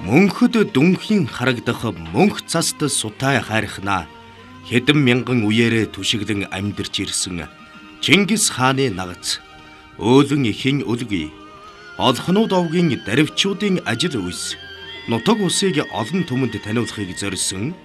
Мөнхөд дүнхийн харагдах мөнх цаст сутай хайрхнаа хэдэн мянган үеэрээ түшиглэн амьдарч ирсэн Чингис хааны нагац өөлөн ихэн өлгий олхнууд овгийн даривчуудын ажил үйс нутаг усыг олон түмэнд таниулахыг зорьсон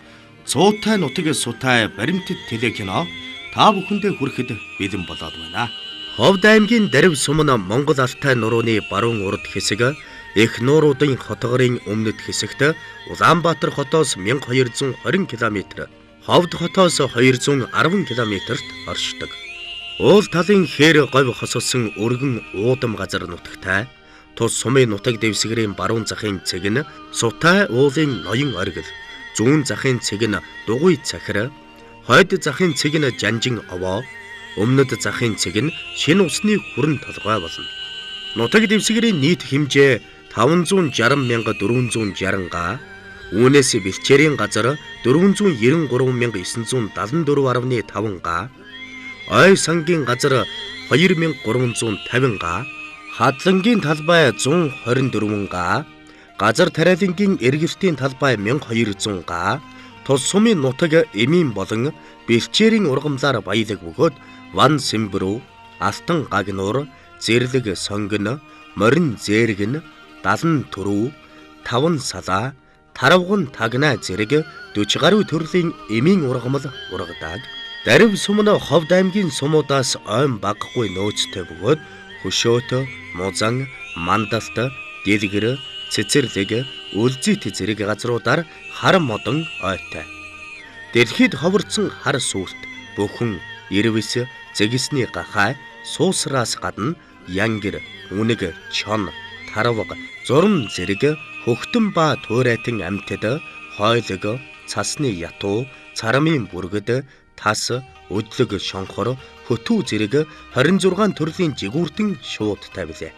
цуутай нутаг сутай баримтат телекино та бүхэндээ хүрэхэд бэлэн болоод байна. Ховд аймгийн дарив сумн Монгол Алтай нурууны баруун урд хэсэг Их нууруудын хотгорын өмнөд хэсэгт Улаанбаатар хотоос 1220 км, Ховд хотоос 210 км-т оршдог. Уул талын хээр говь хосолсон өргөн уудам газар нутагтай, тус сумын нутаг дэвсгэрийн баруун захын цэг нь Сутай уулын ноён оргил, зүүн захын цэг нь Дугуй цахир, хойд захын цэг нь Жанжин овоо, өмнөд захын цэг нь Шинэ усны хүрэн толгой болно. Нутаг дэвсгэрийн нийт хэмжээ 560,460 га, үүнээс бэлчээрийн газар 493,974.5 га, ой сангийн газар 2,350 га, хадлангийн талбай 124 га, газар тариалангийн эргэлтийн талбай 1200 га, тус сумын нутаг эмийн болон бэлчээрийн ургамлаар баялаг бөгөөд Ван Сэмбрүү, Алтан гагнуур, Зэрлэг сонгон, Морин зээргэн, Далан түрүү, Таван салаа, Таравган тагнаа зэрэг 40 гаруй төрлийн эмийн ургамал ургадаг. Дарив сумн Ховд аймгийн сумуудаас ойн багахгүй нөөцтэй бөгөөд Хөшөөт, Музан, Мандалт, Дэлгэр, Цэцэрлэг, Үлзийт зэрэг газруудаар хар модон ойтой. Дэлхийд ховорцсон хар сүрт, Бүхэн, Ирвэс, Зэгсний гахай, Суусраас гадна Янгэр, Үнэг, Чон, Таравга, Зурм зэрэг хөхтөн ба туурайтан амьтад хойлог, цасны ятуу, царамын бүргэд, тас, өдлөг шонхор, хөтүү зэрэг 26 төрлийн жигүүртэн шуудтай билээ.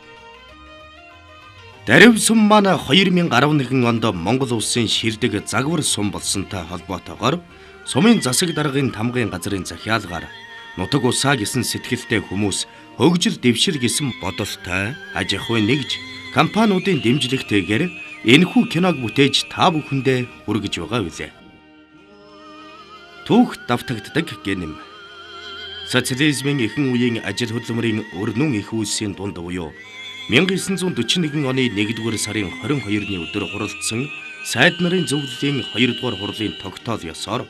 Дарив сум маань 2011 онд Монгол улсын ширдэг загвар сум болсонтой холбоотойгоор сумын засаг даргын тамгын газрын захиалгаар нутаг усаа гэсэн сэтгэлтэй хүмүүс хөгжил дэвшил гэсэн бодолтой аж ахуй нэгж компаниудын дэмжлэгтэйгээр энэхүү киног бүтээж та бүхэндээ хүргэж байгаа билээ. Түүх давтагддаг гэнэм. Социализмын эхэн үеийн ажил хөдөлмөрийн өрнөн их үйлсийн дунд буюу 1941 оны 1-р сарын 22-ны өдөр хуралдсан сайд нарын зөвлөлийн 2-р хурлын тогтоол ёсоор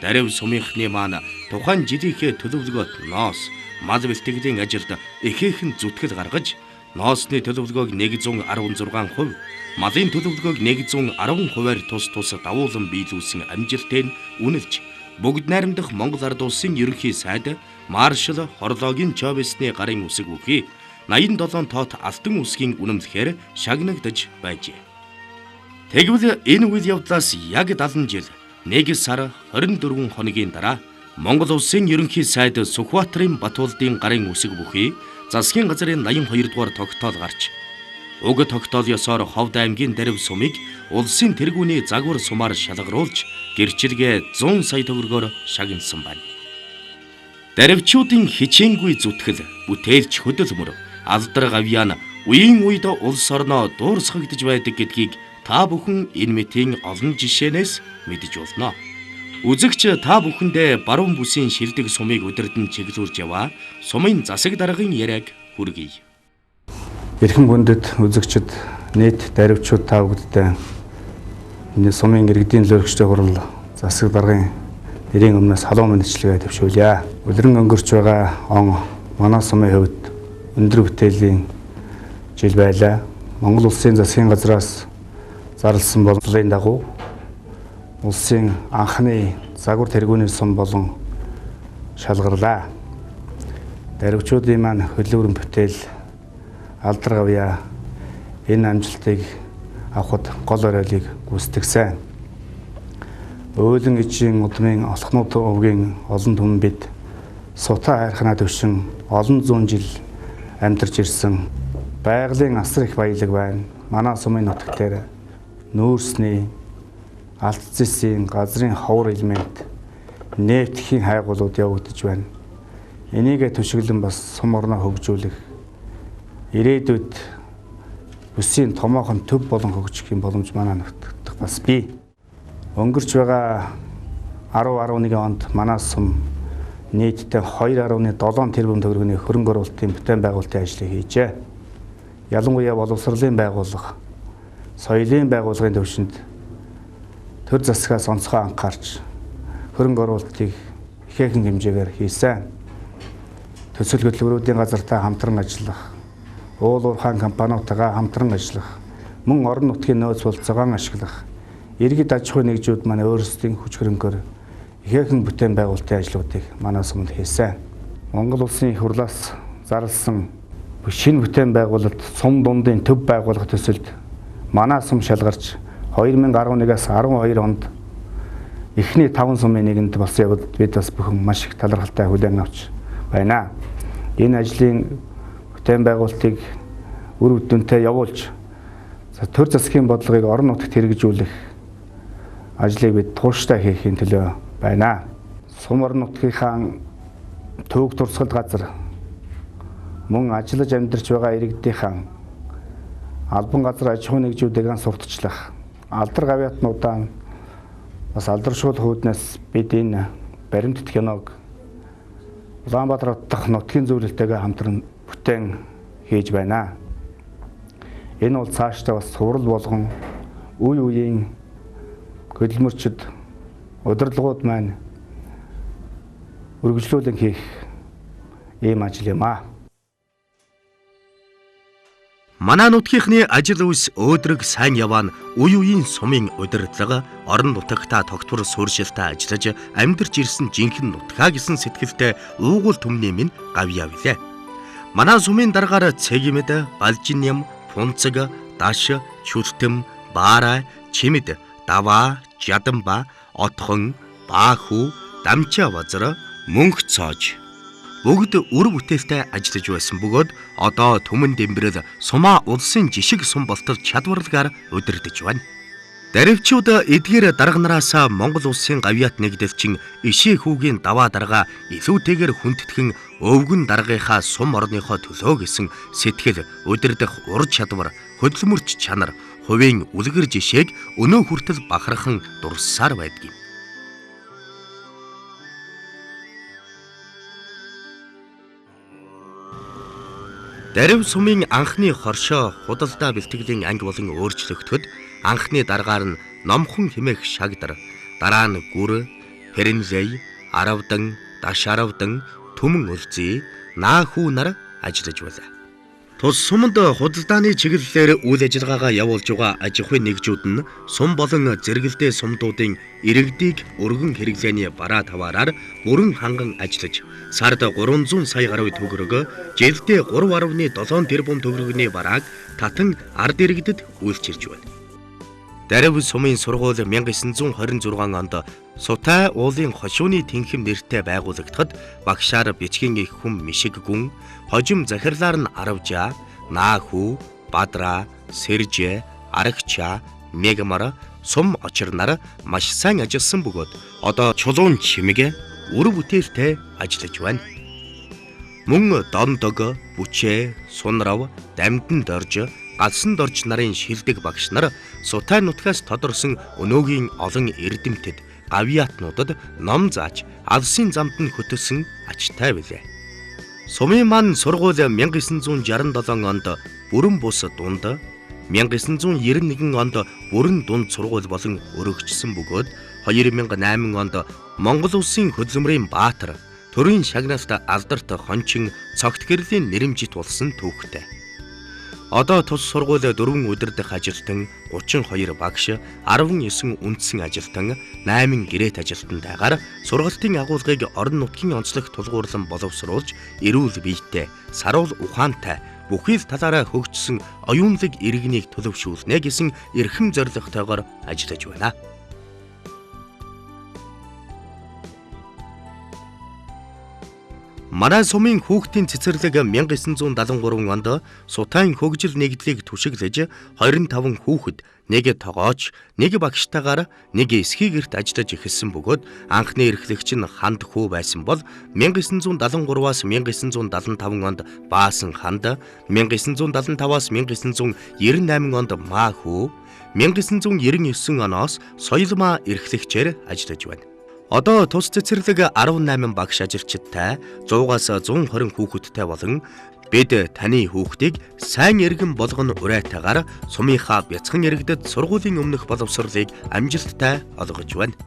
Дарив сумынхны маань тухайн жилийнхээ төлөвлөгөөт ноос, мал бэлтгэлийн ажилд ихээхэн зүтгэл гаргаж, ноосны төлөвлөгөөг 116%, малын төлөвлөгөөг 110%-аар тус давуулан биелүүлсэн амжилтыг үнэлж, бүгд найрамдах Монгол Ард улсын ерөнхий сайд маршал Хорлоогийн Чобесны гарын үсэг бүхий 87 тоот алтан үсгийн үнэмлэхээр шагнагдаж байжээ. Тэгвэл энэ үйл явдлаас яг 70 жил 1 сар 24 хоногийн дараа Монгол улсын ерөнхий сайд Сүхбаатарын Батуулдын гарын үсэг бүхий засгийн газрын 82 дугаар тогтоол гарч уг тогтоол ёсоор Ховд аймгийн Дарив сумыг улсын тэргүүний загвар сумаар шалгаруулж гэрчилгээ 100 сая төгрөгөөр шагнасан байна. Даривчуудын хичээнгүй зүтгэл, бүтээлч хөдөлмөр, алдар гавьяан үеийн үед улс орноо дуурсгагдж байдаг гэдгийг та бүхэн энэ мэтийн олон жишээнээс мэдэж болно. Үзэгч та бүхэндээ баруун бүсийн шилдэг сумыг удирдан чиглүүлж яваа сумын засаг даргын яриаг хүргэе. Эрхэм гүндэт үзэгчид, нийт даривчууд та бүхэдтэй энэ сумын иргэдийн зөвлөгчтэй хурал засаг даргын нэрийн өмнөөс халуун мэдчилгээ төвшүүлье. Улиран өнгөрч байгаа он манай сумын хувьд өндөр бүтээлийн жил байлаа. Монгол улсын засгийн газраас зарласан боловсролын дагуу улсын анхны загвар тэргүүний сум болон шалгарлаа. Даривчуудын маань хөдөлмөрийн бүтээл, алдар гавьяа энэ амжилтыг авахд гол оройлыг гүйцэтгэсэн. Өөлөн ижийн удмын олхнууд овгийн олон түмэн бид Сутай хайрхнаа төвшин олон зуун жил амьдарч ирсэн. Байгалийн асар их баялаг байна. Манай сумын нутаг дээр нүүрсний, алтцэсийн, газрын ховор элемент, нефтхийн хайгуулууд явагдаж байна. Энийг төшөглөн бас сум орноо хөгжүүлэх, ирээдүйд бүсийн томоохон төв болон хөгжихийн боломж манай нутагт бас бий. Өнгөрч байгаа 10-11 онд манай сум нийтдээ 2.7 тэрбум төгрөгийн хөрөнгө оруулалтын бүтээн байгуулалтын ажлыг хийжээ. Ялангуяа боловсролын байгууллага, соёлын байгууллагын төвшөнд төр засгаас онцгой анхаарч хөрөнгө оруулалтыг ихээхэн хэмжээгээр хийсэн. Төсөл хөтөлбөрүүдийн газартай хамтран ажиллах, уул уурхайн компаниудтайгаа хамтран ажиллах, мөн орон нутгийн нөөц болцоогоо ашиглах, иргэд аж ахуйн нэгжүүд маань өөрсдийн хүч хөрөнгөөр ихээхэн бүтээн байгуулалтын ажлуудыг манай сумд хийсэн. Монгол улсын их хурлаас зарласан шинэ бүтээн байгуулалт сум дундын төв байгуулах төсөлд манай сум шалгарч 2011-аас 12 онд эхний 5 сумын нэгэнд болсон явдалд бид бас бүхэн маш их талархалтай хүлээн авч байна. Энэ ажлын бүтээн байгуулалтыг үр дүнтэй явуулж төр засгийн бодлогыг орон нутагт хэрэгжүүлэх ажлыг бид тууштай хийхин төлөө байна. Сум орон нутгийнхаа төвөг турсгал газар мөн ажиллаж амьдарч байгаа иргэдийнхэн албан газар аж ахуйн нэгжүүдийн сурталчлах алдар гавьяатнуудаа бас алдаршуулах үүднээс бид энэ баримтат киног Улаанбаатар хотдох нутгийн зөвлөлтөйгээ хамтран бүтээн хийж байна. Энэ бол цаашдаа бас сурал болгон үе үеийн хөдөлмөрчд удирдлагууд маань үргэлжлүүлэн хийх ийм ажил юм аа. Манай нутгийнхны ажил үйлс өөдрөг сайн яваа нь үе үеийн сумын удирдлага орон нутагтаа тогтвор сууршилтаа ажиллаж амьдарч ирсэн жинхэнэ нутгаа гэсэн сэтгэлтэй уугуул түмний минь гавьяа билээ. Манай сумын дараагаар цэгмэд, балжиням, пунцэг, даш, чүртэм, баарай, чимэд, даваа, жадамба, отхон, баахүү, дамчаа базар, мөнх цоож бүгд үр бүтээлтэй ажиллаж байсан бөгөөд одоо түмэн дэмбэрэл сумаа улсын жишг сум болтол чадварлагаар удирдах байна. Даривчууд эдгээр дарга нараас Монгол улсын гавьяат нэгдэлчин ишээ хүүгийн даваа дарга илүүтэйгээр хүндэтгэн өвгөн даргынхаа сум орныхоо төлөө гэсэн сэтгэл удирдах ур чадвар, хөдөлмөрч чанар, хувийн үлгэр жишээг өнөө хүртэл бахархан дурсаар байдгийг. Дарив сумын анхны хоршоо худалдаа бэлтгэлийн анги болон өөрчлөгдөхөд анхны даргаар нь номхон хэмээх шагдар, дараа нь гүр, хэрэнлэй, аравдан, даш аравдан, түмэн үлзий, наахүү нар ажиллаж байлаа. Тус сумд худалдааны чиглэлээр үйл ажиллагаагаа явуулж байгаа аж ахуйн нэгжүүд нь сум болон зэрэгэлдээ сумдуудын иргэдийг өргөн хэрэглээний бараа таваараар бүрэн ханган ажиллаж сард 300 сая гаруй төгрөг, жилдээ 3.7 тэрбум төгрөгийн барааг татан ард иргэдэд үйлчилж байна. Дарив сумын сургууль 1926 онд Сутай уулын хошууны тэнхэм нэртэй байгуулагдахад багшаар бичгийн их хүм мишиг гүн, хожим захирлаар нь аравжаа, наахүү, бадраа, сэржээ, арагчаа, мегмар, сум очирнаар маш сайн ажилласан бөгөөд одоо чулуун чимэг үр бүтээлтэй ажиллаж байна. Мөн дондог, бүчээ, сунрав, дамдын дорж, галсан дорж нарын шилдэг багш нар Сутай нутгаас тодорсон өнөөгийн олон эрдэмтэд гавьяатнуудад ном зааж алсын замд нь хөтөлсөн ачтай билээ. Сумын маань сургууль 1967 онд бүрэн бус дунд, 1991 онд бүрэн дунд сургууль болон өргөжсөн бөгөөд 2008 онд Монгол улсын хөдөлмөрийн баатар, төрийн шагналт алдарт хончин цогт гэрлийн нэрэмжит болсон түүхтэй. Одоо тус сургууль 4 удирдах ажилтан, 32 багш, 19 үндсэн ажилтан, 8 гэрээт ажилтантайгаар сургалтын агуулгыг орон нутгийн онцлог тулгуурлан боловсруулж, эрүүл биетэй, саруул ухаантай, бүхий л талаараа хөгжсөн оюунлаг иргэнийг төлөвшүүлнэ гэсэн эрхэм зорилготойгоор ажиллаж байна. Манай сумын хүүхдийн цэцэрлэг 1973 онд Сутайн хөгжил нэгдлийг түшиглэж 25 хүүхэд, нэг тогооч, нэг багштайгаар нэг эсхий гэрт ажиллаж эхэлсэн бөгөөд анхны эрхлэгч нь ханд хүү байсан бол 1973-аас 1975 онд Баасан ханд, 1975-аас 1998 онд Маа хүү, 1999 оноос Соёлмаа эрхлэгчээр ажиллаж байна. Одоо тус цэцэрлэг 18 багш ажилчидтай 100-аас 120 хүүхэдтэй болон бид таны хүүхдийг сайн иргэн болгоно урейтайгаар сумынхаа бяцхан иргэдэд сургуулийн өмнөх боловсролыг амжилттай олгож байна.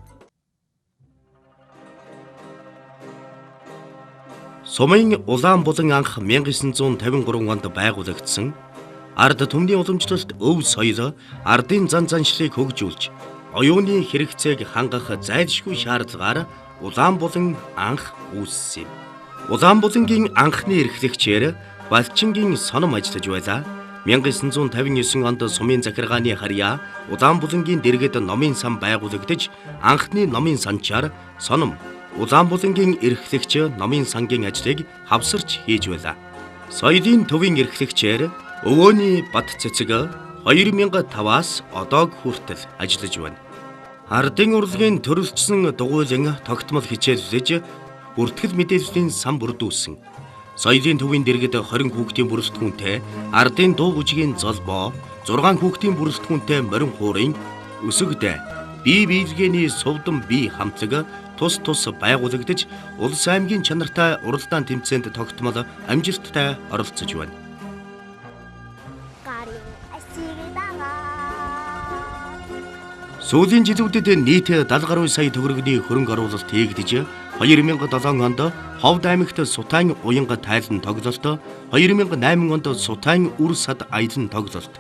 Сумын улаан булан анх 1953 онд байгуулагдсан ард түмний уламжлалт өв соёл ардын зан заншлыг хөгжүүлж оюуны хэрэгцээг хангах зайлшгүй шаардлагаар улаан булан анх үүссэн юм. Улаан булангийн анхны эрхлэгчээр Балчингийн соном ажиллаж байлаа. 1959 онд сумын захиргааны харьяа улаан булангийн дэргэд номын сан байгуулагдаж анхны номын санчаар соном улаан булангийн эрхлэгч номын сангийн ажлыг хавсарч хийж байлаа. Соёлын төвийн эрхлэгчээр өвөөний бат цэцэг 2005-аас одоог хүртэл ажиллаж байна. Ардын урлагийн төрөлжсөн дугуйлан тогтмол хичээллэж бүртгэл мэдээллийн сан бүрдүүлсэн. Соёлын төвийн дэргэд 20 хүүхдийн бүрэлдэхүүнтэй ардын дуу бүжгийн золбоо, 6 хүүхдийн бүрэлдэхүүнтэй морин хуурын өсөгдөө бие биелгээний сувдан бие хамтлаг тус байгуулагдаж улс аймгийн чанартай уралдаан тэмцээнд тогтмол амжилттай оролцож байна. Сүүлийн жилүүдэд нийт 70 гаруй сая төгрөгийн хөрөнгө оруулалт хийгдэж 2007 онд Ховд аймагт Сутайн уянга тайлан тоглолт, 2008 онд Сутайн үр сад аялан тоглолт,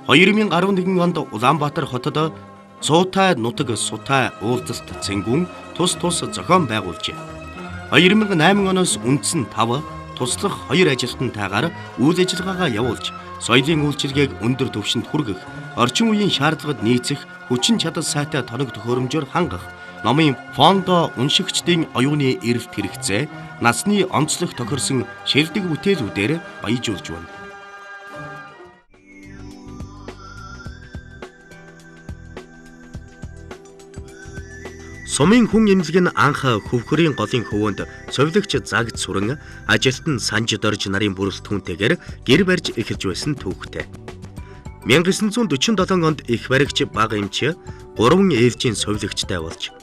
2011 онд Улаанбаатар хотод Цуутай нутаг Сутай уулзалт цэнгүүн тус зохион байгуулжээ. 2008 оноос үндсэн 5 туслах 2 ажилтнтайгаар үйл ажиллагаагаа явуулж соёлын үйлчилгээг өндөр түвшинд хүргэх, орчин үеийн шаардлагад нийцэх, хүчин чадал сайтай тоног төхөөрөмжөөр хангах, номын фондо уншигчдын оюуны эрэлт хэрэгцээ, насны онцлог тохирсон шилдэг бүтээлүүдээр баяжуулж байна. Сумын хүн эмнэлэг нь анх хөвхөрийн голын хөвөөнд совилогч загд сүрэн ажилтан санж дорж нарын бүрэлдэхүүнтэйгээр гэр барьж эхэлж байсан түүхтэй. 1947 онд их баригч бага эмч 3 ээлжийн совилогчтай болж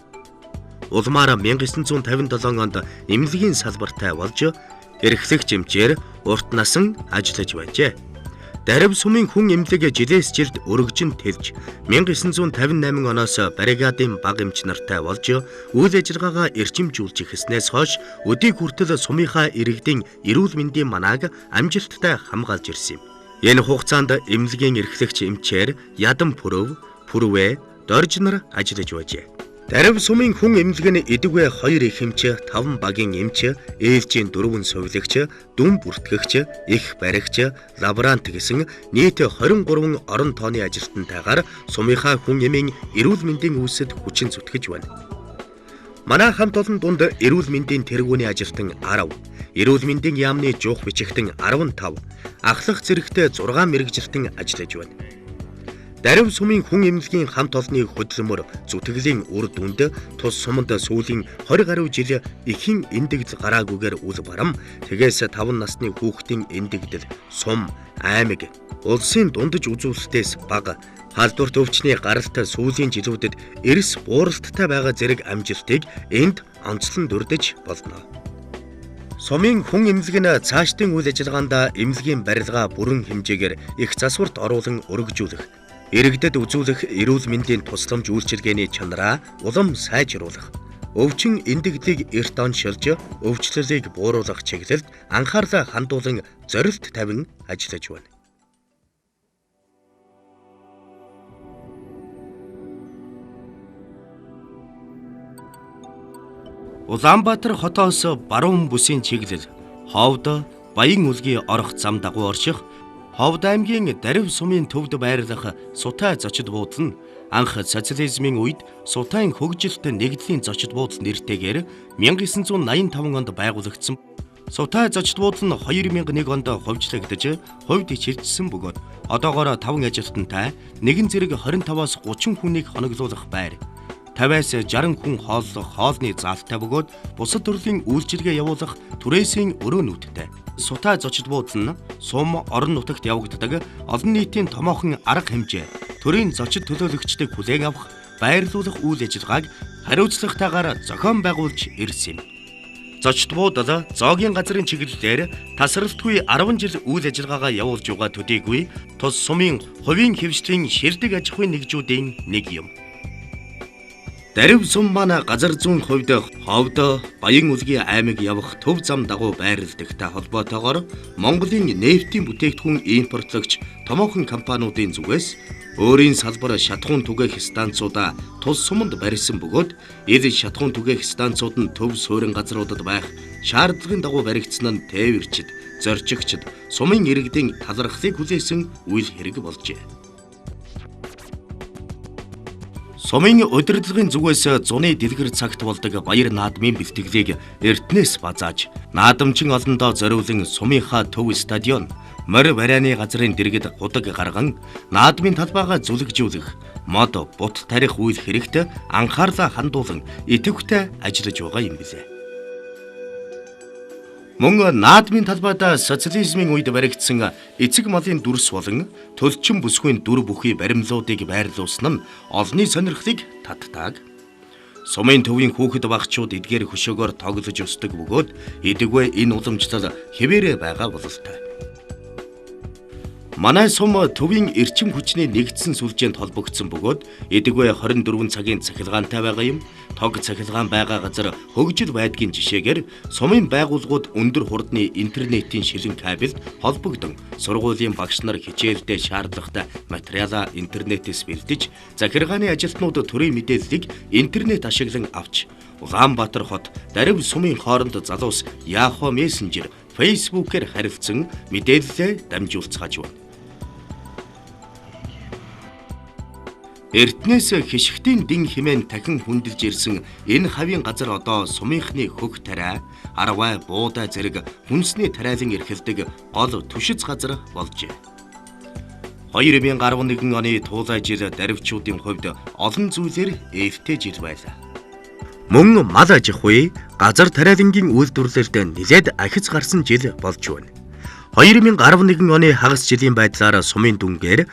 улмаар 1957 онд эмнэлгийн салбартай болж эрхлэгч эмчээр урт насан ажиллаж байжээ. Дарив сумын хүн эмнэлэг жилээс жилд өргөжин тэлж 1958 оноос бригадын бага эмч нартай болж үйл ажиллагаагаа эрчимжүүлж эхэлснээс хойш өдий хүртэл сумынхаа иргэдийн эрүүл мэндийн манааг амжилттай хамгаалж ирсэн юм. Энэ хугацаанд эмнэлгийн эрхлэгч эмчээр ядан пүрв, пүрвэ, дорж нар ажиллаж байжээ. Дарив сумын хүн эмнэлэг нь эдгвэ 2 их эмч, 5 багийн эмч, ээлжийн 4 совилогч, дүн бүртгэгч, их баригч, лаборант гэсэн нийт 23 орон тооны ажилтнтайгаар сумынхаа хүн эмийн эрүүл мэндийн үйлсэд хүчин зүтгэж байна. Манай хамт олон дунд эрүүл мэндийн тэргүүний ажилтан 10, эрүүл мэндийн яамны жуух бичигтэн 15, ахлах зэрэгтэй 6 мэргэжилтэн ажиллаж байна. Дарив сумын хүн эмнэлгийн хамт олонны хөдөлмөр зүтгэлийн үр дүнд тус суманд сүүлийн 20 гаруй жил ихэн эндэгдэл гараагүйгээр үл барам, тэгээс 5 насны хүүхдийн эндэгдэл сум, аймаг, улсын дундаж үзүүлэлтээс бага халдварт өвчний гаралтай сүүлийн жилүүдэд эрс бууралттай байгаа зэрэг амжилтыг энд онцлон дүрдэж болно. Сумын хүн эмнэлэг нь цаашдын үйл ажиллагаанд эмнэлгийн барилгаа бүрэн хэмжээгээр их засварт оруулан өргөжүүлэх, иргэдэд үзүүлэх эрүүл мэндийн тусламж үйлчилгээний чанараа улам сайжруулах, өвчин эндэгдлийг эрт оншилж, өвчлөлийг бууруулах чиглэлд анхаарлаа хандуулан зорилт тавин ажиллаж байна. Улаанбаатар хотоос баруун бүсийн чиглэл Ховд, Баян үлгийн орох зам дагуу орших Ховд аймгийн Дарив сумын төвд байрлах Сутай зочид буудлын анх социализмын үед Сутайн хөгжилт нэгдлийн зочид буудлын нэртэйгээр 1985 онд байгуулагдсан Сутай зочдууд нь 2001 онд хувьчлагдаж, хувьд чирчсэн бөгөөд одоогоор 5 ажилтнтай нэгэн зэрэг 25-аас 30 хүнийг хоноглуулах байр. 50-аас 60 хүн хооллох хоолны заалтай бөгөөд бусад төрлийн үйлчилгээ явуулах түрээсийн өрөөнүүдтэй. Сутай зочдууд нь сум орон нутагт явагддаг олон нийтийн томоохон арга хэмжээ, төрийн зочид төлөөлөгчдийг хүлээн авах, байрлуулах үйл ажиллагааг хариуцлагатайгаар зохион байгуулж ирсэн юм. Зочдбуудад зоогийн газрын чиглэлээр тасралтгүй 10 жил үйл ажиллагаагаа явуулж байгаа төдийгүй тус сумын хувийн хэвшлийн ширдэг аж ахуйн нэгжүүдийн нэг юм. Дарив сум маань газар зүүн хувьд ховд Баян үлгийн аймаг явах төв зам дагуу байрлагдагтай холбоотойгоор Монголын нефтийн бүтээгдэхүүн импортлогч томоохон компаниудын зүгээс өөрийн салбар шатхуун түгээх станцуудаа тус суманд барьсан бөгөөд эд шатхуун түгээх станцууд нь төв суурин газруудад байх шаардлагын дагуу баригдсан нь тээвэрчид, зорчигчид сумын иргэдийн талархлыг хүлээсэн үйл хэрэг болжээ. Сумын удирдлагын зүгээс зуны дэлгэр цагт болдог баяр наадмын бэлтгэлийг эртнээс базааж, наадамчин олондоо зориулан сумынхаа төв стадион, морь барианы газрын дэргэд гудаг гарган, наадмын талбайгаа зүлэгжүүлэх, мод бут тарих үйл хэрэгт анхаарлаа хандуулан идэвхтэй ажиллаж байгаа юм билээ. Мөн наадмын талбайд социализмын үед баригдсан эцэг малын дүрс болон төлчин бүсгүйн дүр бүхий баримлуудыг байрлуулсан нь олонний сонирхлыг таttaag. Сумын төвийн хүүхэд багчууд эдгээр хөшөөгөөр тоглож өсдөг бөгөөд эдэгвэ энэ уламжлал хэвээрээ байгаа бололтой. Манай сум төвийн эрчим хүчний нэгдсэн сүлжээнд холбогдсон бөгөөд эдэгвэ 24 цагийн цахилгаантай байгаа юм. Тог цахилгаан байгаа газар хөгжил байдгийн жишээгээр сумын байгууллагууд өндөр хурдны интернетийн шилэн кабелд холбогдсон сургуулийн багш нар хичээлдээ шаардлагатай материалаа интернетээс бэлдэж, захиргааны ажилтнууд төрийн мэдээллийг интернет ашиглан авч, Улаанбаатар хот Дарив сумын хооронд залуус Yahoo Messenger, Facebook-ээр харилцсан мэдээлэлээ дамжуулцгааж байна. Эртнээс хишгтийн дин хэмээн дахин хүндэлж ирсэн энэ хавийн газар одоо сумынхны хөх тариа, арвай, буудай зэрэг хүнсний тариалан эрхэлдэг гол түшиц газар болжээ. 2011 оны туулай жил даривчуудын хувьд олон зүйлээр ээлтэй жил байлаа. Мөн мал аж ахуй, газар тариалангийн үйлдвэрлэлд нэлээд ахиц гарсан жил болж байна. 2011 оны хагас жилийн байдлаар сумын дүнгээр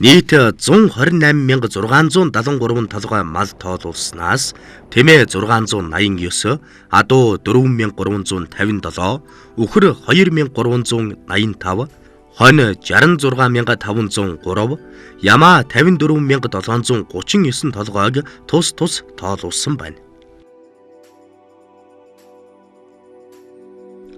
нийт 128,673 толгой мал тоолуулснаас тэмээ 689, адуу 4,357, үхэр 2,385, хонь 66,503, ямаа 54,739 толгойг тус тоолуулсан байна.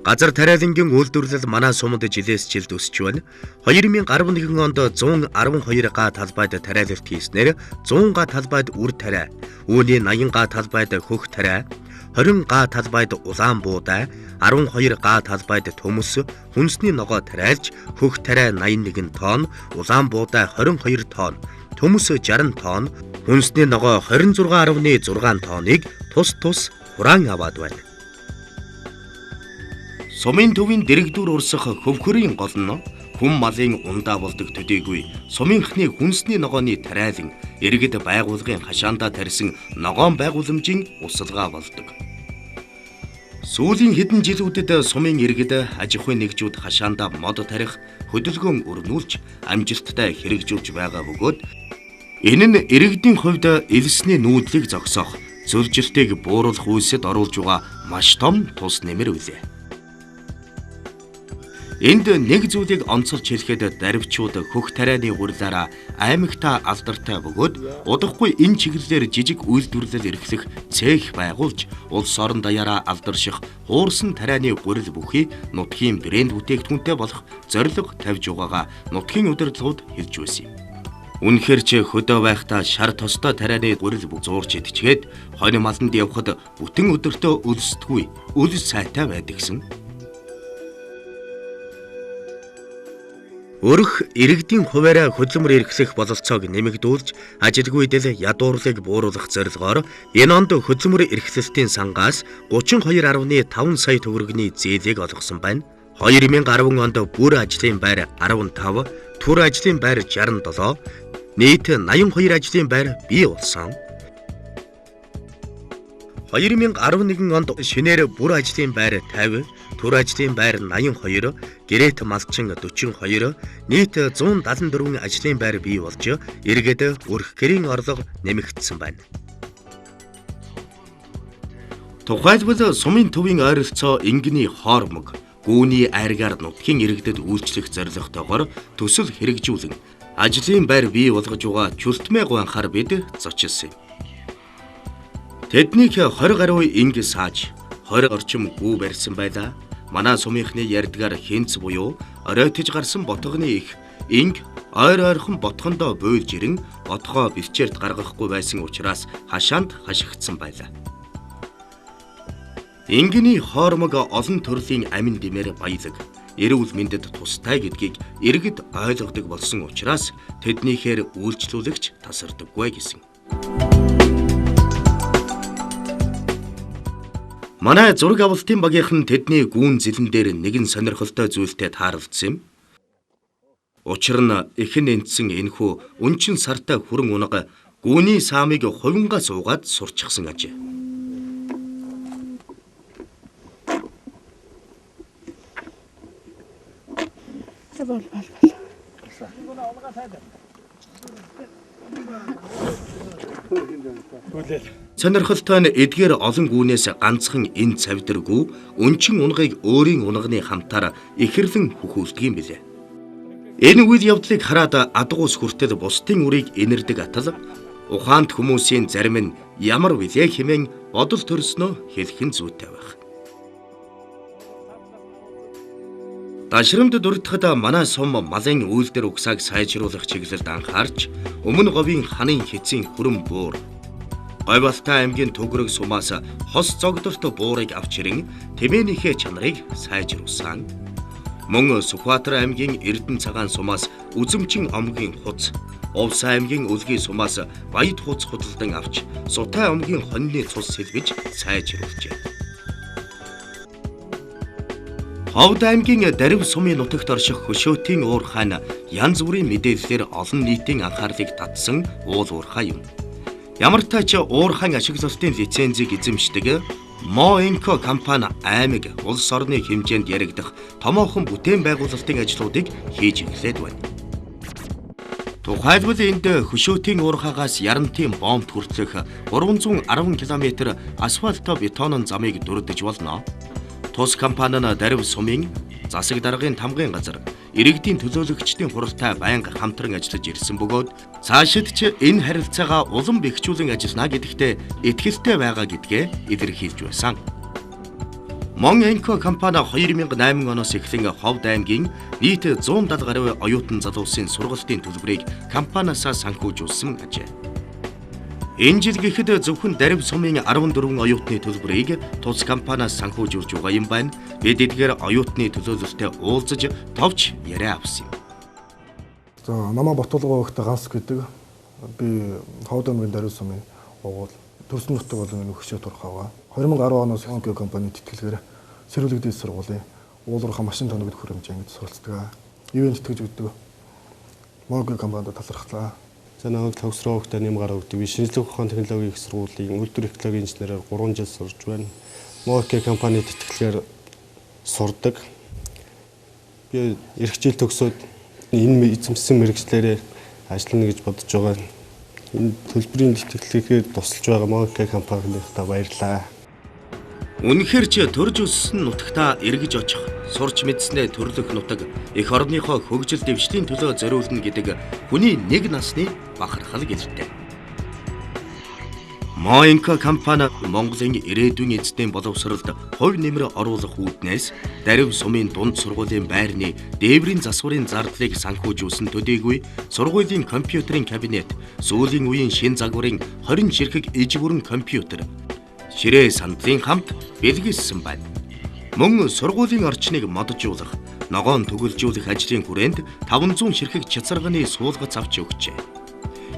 Газар тариалангийн үйлдвэрлэл манай сумд жилээс жилд өсөж байна. 2011 онд 112 га талбайд тариалалт хийснээр 100 га талбайд үр тариа, үүний 80 га талбайд хөх тариа, 20 га талбайд улаан буудай, 12 га талбайд төмөс, хүнсний ногоо тариалж, хөх тариа 81 тонн, улаан буудай 22 тонн, төмөс 60 тонн, хүнсний ногоо 26.6 тонныг тус хураан аваад байна. Сумын төвийн дэрэгдүр урсах хөвхөрийн гол нь хүм малын ундаа болдог төдийгүй сумынхны хүнсний ногооны тариалан иргэд байгууллагын хашаандаа тарьсан ногоон байгууламжийн усалгаа болдог. Сүүлийн хэдэн жилүүдэд сумын иргэд аж ахуйн нэгжүүд хашаандаа мод тарих хөдөлгөөн өрнүүлж амжилттай хэрэгжүүлж байгаа бөгөөд энэ нь иргэдийн хувьд элсний нүүдлийг зогсоох, зөвлөлтийг бууруулах үйлсэд оруулж байгаа маш том тус нэмэр үлээ. Энд нэг зүйлийг онцолж хэлэхэд даривчууд хөх тарианы гурилаараа аймагтаа алдартай бөгөөд удахгүй энэ чиглэлээр жижиг үйлдвэрлэл эрхлэх цех байгуулж улс орон даяараа алдарших хуурсан тарианы гурил бүхий нутгийн брэнд бүтээгдэхүүнтэй болох зорилго тавьж байгаагаа нутгийн удирдлагууд хэлж байсан юм. Үнэхээр ч хөдөө байхдаа шар тостой тарианы гурил бүх зуурч идчихэд хонь маланд явхад бүтэн өдөртөө өлсдөггүй, өлс сайтай байдаг гэсэн. Өрх иргэдийн хуваараа хөдөлмөр эрхлэх бололцоог нэмэгдүүлж, ажилгүйдэл ядуурлыг бууруулах зорилгоор энэ онд хөдөлмөр эрхлэлтийн сангаас 32.5 сая төгрөгийн зээлийг олгосон байна. 2010 онд бүр ажлын байр 15, түр ажлын байр 67, нийт 82 ажлын байр бий болсон. 2011 онд шинээр бүр ажлын байр 50, түр ажлын байр 82, гэрээт малчин 42, нийт 174 ажлын байр бий болж, иргэд өрх гэрийн орлого нэмэгдсэн байна. Тухайлбал сумын төвийн ойролцоо Ингиний хоормог, Гүүний айргаар нутгийн иргэдэд үйлчлэх зорилготойгоор төсөл хэрэгжүүлэн ажлын байр бий болгож байгаа чөлтмээ гуанхаар бид зочилсон юм. Тэднийг 20 гаруй инги сааж 20 орчим гүү барьсан байлаа. Манай сумынхны ярьдгаар хинц буюу оройтож гарсан ботгоны их инг ойр ойрхон ботхондоо буйлж ирэн ботгоо бэлчээрт гаргахгүй байсан учраас хашаанд хашигдсан байлаа. Ингиний хоормог олон төрлийн амин димээр баялаг, эрүүл мэндэд тустай гэдгийг иргэд ойлгодог болсон учраас тэднийхээр үйлчлүүлэгч тасардаггүй гэсэн. Манай зураг авалтын багийнхан тэдний гүүн зэлэн дээр нэгэн сонирхолтой зүйлтэй тааралдсан юм. Учир нь эхэн энтсэн энэхүү үнчин сартай хүрэн унага гүүний саамыг хувингаа суугаад сурчсан ажээ. Сонирхолтой нь эдгээр олон гүүнээс ганцхан энэ цавдэргүй үнчин унгыг өөрийн унганы хамтаар ихэрлэн хөхүүлдэг юм билээ. Энэ үйл явдлыг хараад адгуус хүртэл бусдын үрийг инэрдэг атал ухаанд хүмүүсийн зарим нь ямар билээ хэмээн бодол төрснөө хэлхэн зүйтэй байх. Дашрамд дурдхад манай сум малын үйлдвэр угсааг сайжруулах чиглэлд анхаарч өмнө говийн ханын хэцийн хүрэн буур Говьалтай аймгийн Төгрөг сумаас хос зогдолт буурыг авч ирэн тэмээнийхээ чанарыг сайжруулсан. Мөн Сүхбаатар аймгийн Эрдэнэ цагаан сумаас Үзэмчин омгийн хуц, Увс аймгийн Өлгийн сумаас Баяд хуц худалдан авч Сутай омгийн хоньны цус сэлбэж сайжруулжээ. Ховд аймгийн Дарив сумын нутагт орших Хөшөөтийн уур хаан янз бүрийн мэдээллээр олон нийтийн анхаарлыг татсан уул уурхай юм. Ямар ч тач уур хаан ашиглалтын лицензийг эзэмшдэг Моинко компани аймаг улс орны хэмжээнд яригдах томоохон бүтээн байгуулалтын ажлуудыг хийж эхлээд байна. Тухайлбал энд Хөшөөтийн уур хаагаас Ярантын бомб хүртэлх 310 км асфальт бетонын замыг дурдж болно. Тус компани нь Дарив сумын засаг даргын тамгын газар иргэдийн төлөөлөгчдийн хуралтай байнга хамтран ажиллаж ирсэн бөгөөд цаашид ч энэ харилцаагаа улам бэхжүүлэн ажиллана гэдэгтээ итгэлтэй байгаа гэдгээ илэрхийлж байсан. Моинко компани 2008 оноос эхлэн Ховд аймгийн нийт 170 гаруй оюутан залуусын сургалтын төлбөрийг компаниас санхүүжүүлсэн ажээ. Энэ жил гэхэд зөвхөн Дарив сумын 14 оюутны төлбөрийг тус компаниас санхүүжүүлж байгаа юм байна. Бид эдгээр оюутны төлөөлөлтөд уулзаж товч яриа авсан юм. За намаа Ботолгоо өгтө ганц гэдэг би Ховд аймгийн Дарив сумын угуул төрсөн нутаг болон Хөшөөт урхаваа 2010 оноос Моинко компани тэтгэлгээр сэрүүлэгдээд сургуулийн уулуурхаа машин тоног хөрөмж ангид суралцдаг. Ивент тэтгэж өгдөг. Моинко компанид талархлаа. За намайг төгсрөө хөгтө нэм гараа өгдөг. Би шинжлэх ухааны технологийн их сургуулийн үйлдвэр технологийн инженерээр 3 жил сурж байна. Моинко компани тэтгэлгээр сурдаг. Би эх жил төгсөөд энэ эзэмшсэн мэргэжлэрээ ажиллана гэж бодож байгаа. Энэ төлбөрийн тэтгэлгээр тусалж байгаа Моинко компанидаа баярлалаа. Үнэхээр ч төрж өссөн нутагтаа эргэж очих, сурч мэдснээ төрлөх нутаг эх орныхоо хөгжил дэвшлийн төлөө зориулна гэдэг хүний нэг насны бахархал гэлтэй. Моинко компани Монголын ирээдүйн эзэдийн боловсролд хувь нэмэр оруулах үүднээс Дарив сумын дунд сургуулийн байрны дээврийн засварын зардлыг санхүүжүүлсэн төдийгүй сургуулийн компьютерийн кабинет, сүүлийн үеийн шин загварын 20 ширхэг иж бүрэн компьютер ширээ сандлын хамт бэлгэлсэн байна. Мөн сургуулийн орчныг моджуулах, ногоон төгөлжүүлэх ажлын хүрээнд 500 ширхэг чацарганы суулгац авч өгчээ.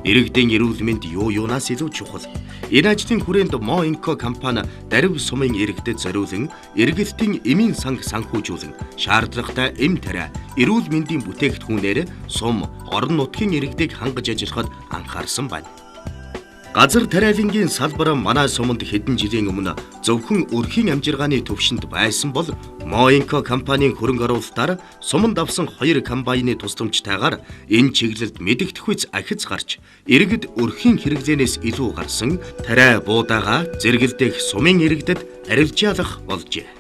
Иргэдийн эрүүл мэнд юунаас илүү чухал. Энэ ажлын хүрээнд Мо Инко компани дарив сумын иргэдэд зориулан иргэдийн эмийн санг санхүүжүүлэн шаардлагатай эм тариа, эрүүл мэндийн бүтээгдэхүүнээр сум орон нутгийн иргэдийг хангаж ажиллахад анхаарсан байна. Газар тариалангийн салбар манай суманд хэдэн жилийн өмнө зөвхөн өрхийн амжиргааны төвшөнд байсан бол Мо Инко компанийн хөрөнгө оруулалтаар суманд авсан 2 комбайны тусламжтайгаар энэ чиглэлд мэдэгдэхүйц ахиц гарч иргэд өрхийн хэрэглэнээс илүү гарсан тариа буудаага зэрэгэлдэх сумын иргэдэд арилжаалах болжээ.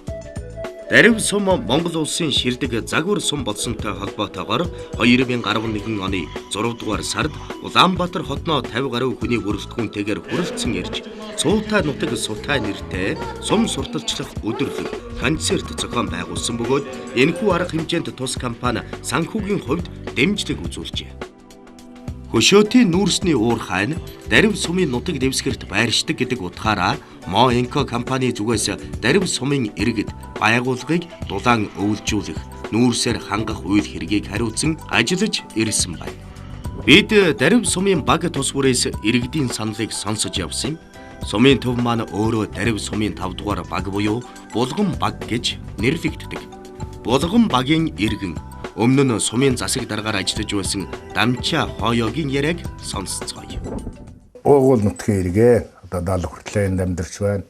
Дарив сум Монгол улсын ширдэг загвар сум болсонтой холбоотойгоор 2011 оны 6 дугаар сард Улаанбаатар хотноо 50 гаруй хүний бүрэлдэхүүнтэйгээр хүрэлцэн ирж Цуутай нутаг Сутай нэртэй сум сурталчлах өдөрлөг концерт зохион байгуулсан бөгөөд энэхүү арга хэмжээнд тус компани санхүүгийн хувьд дэмжлэг үзүүлжээ. Хөшөөтийн нүүрсний уур хайн дарив сумын нутаг дэвсгэрт байршдаг гэдэг утгаараа Мо Инко компани зүгээс дарив сумын иргэд байгууллагыг дулаан өвлжүүлэх, нүүрсээр хангах үйл хэргийг хариуцсан ажиллаж ирсэн байна. Бид дарив сумын баг тус бүрээс иргэдийн саналыг сонсож явсан. Сумын төв маань өөрөө дарив сумын 5 дугаар баг буюу Булган баг гэж нэрлэгддэг. Булган багийн иргэн өмнө нь сумын засаг даргаар ажиллаж байсан Дамчаа Хойогийн яриаг сонсцгоё. Уугуул нутгийн иргэ одоо 70 хүртэл энд амьдарч байна.